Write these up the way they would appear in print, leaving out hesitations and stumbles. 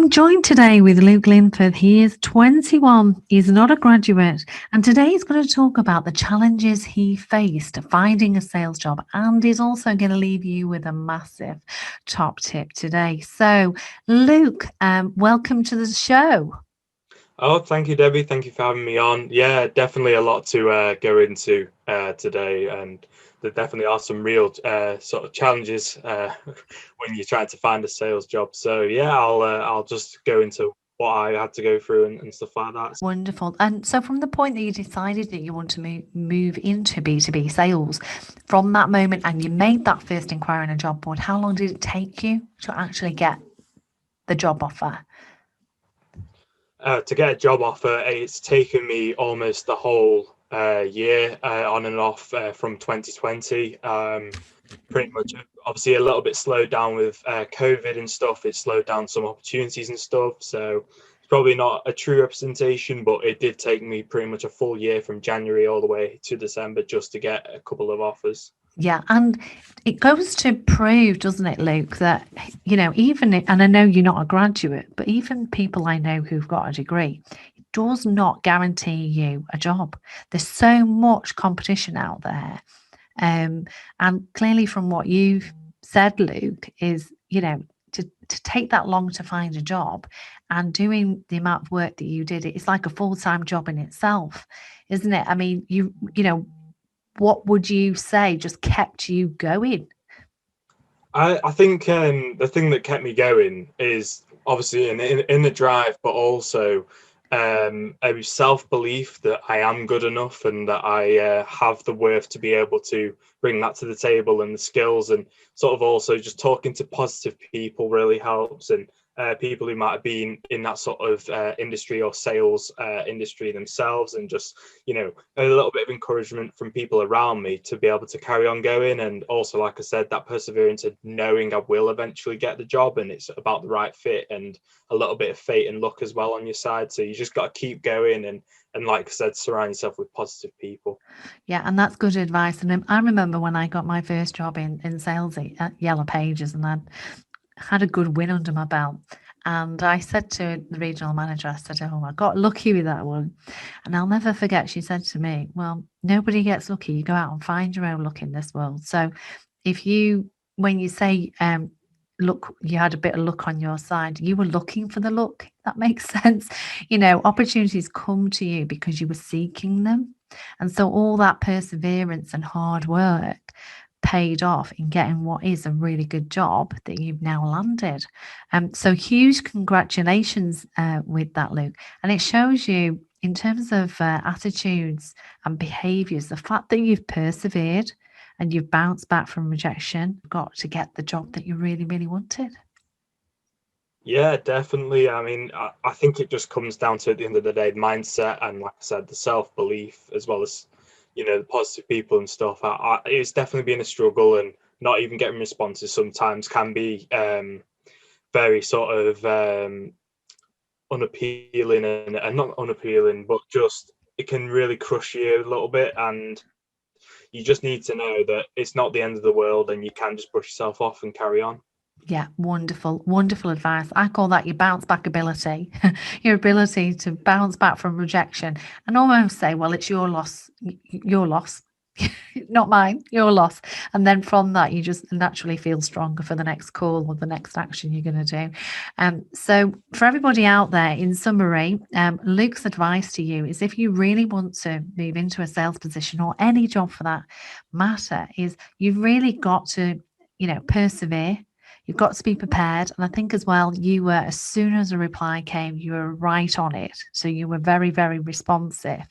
I'm joined today with Luke Linforth. He is 21, he's not a graduate, and today he's going to talk about the challenges he faced finding a sales job, and he's also going to leave you with a massive top tip today. So, Luke, welcome to the show. Oh, thank you, Debbie. Thank you for having me on. Yeah, definitely a lot to go into today, and there definitely are some real sort of challenges when you're trying to find a sales job. So yeah, I'll just go into what I had to go through and stuff like that. Wonderful. And so, from the point that you decided that you want to move into B2B sales, from that moment and you made that first inquiry on a job board, how long did it take you to actually get the job offer? To get a job offer, it's taken me almost the whole year on and off from 2020. Pretty much, obviously, a little bit slowed down with COVID and stuff. It slowed down some opportunities and stuff. So it's probably not a true representation, but it did take me pretty much a full year from January all the way to December just to get a couple of offers. Yeah, and it goes to prove, doesn't it, Luke, that, and I know you're not a graduate, but even people I know who've got a degree, it does not guarantee you a job. There's so much competition out there. And clearly from what you've said, Luke, is, to take that long to find a job and doing the amount of work that you did, it's like a full-time job in itself, isn't it? I mean, what would you say just kept you going? I think the thing that kept me going is obviously in the drive, but also a self belief that I am good enough and that I have the worth to be able to bring that to the table, and the skills, and sort of also just talking to positive people really helps, and people who might have been in that sort of industry or sales industry themselves, and just a little bit of encouragement from people around me to be able to carry on going. And also, like I said, that perseverance of knowing I will eventually get the job, and it's about the right fit and a little bit of fate and luck as well on your side. So you just got to keep going, and like I said, surround yourself with positive people. Yeah, and that's good advice. And I remember when I got my first job in sales at Yellow Pages, and I had a good win under my belt. And I said to the regional manager, I said, "Oh, I got lucky with that one." And I'll never forget, she said to me, "Well, nobody gets lucky. You go out and find your own luck in this world." So if when you say, look, you had a bit of luck on your side, you were looking for the luck. That makes sense. Opportunities come to you because you were seeking them. And so all that perseverance and hard work paid off in getting what is a really good job that you've now landed. So huge congratulations with that, Luke. And it shows you, in terms of attitudes and behaviors, the fact that you've persevered and you've bounced back from rejection, got to get the job that you really, really wanted. Yeah, definitely. I mean, I think it just comes down to, at the end of the day, mindset, and like I said, the self belief, as well as the positive people and stuff. It's definitely been a struggle, and not even getting responses sometimes can be very sort of unappealing, and not unappealing, but just it can really crush you a little bit, and you just need to know that it's not the end of the world, and you can just brush yourself off and carry on. Yeah, wonderful, wonderful advice. I call that your bounce back ability, your ability to bounce back from rejection and almost say, well, it's your loss, not mine, your loss. And then from that, you just naturally feel stronger for the next call or the next action you're going to do. So for everybody out there, in summary, Luke's advice to you is, if you really want to move into a sales position, or any job for that matter, is you've really got to, persevere. You've got to be prepared. And I think as well, you were, as soon as a reply came, you were right on it. So you were very, very responsive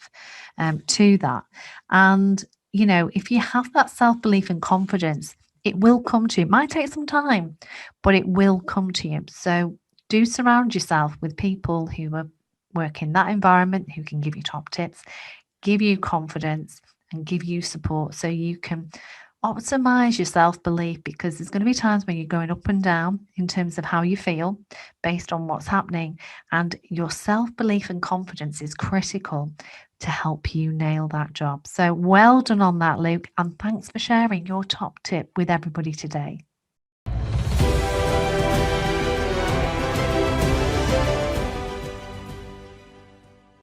to that. And, if you have that self-belief and confidence, it will come to you. It might take some time, but it will come to you. So do surround yourself with people who work in that environment, who can give you top tips, give you confidence, and give you support, so you can optimize your self-belief, because there's going to be times when you're going up and down in terms of how you feel based on what's happening, and your self-belief and confidence is critical to help you nail that job. So well done on that, Luke, and thanks for sharing your top tip with everybody today.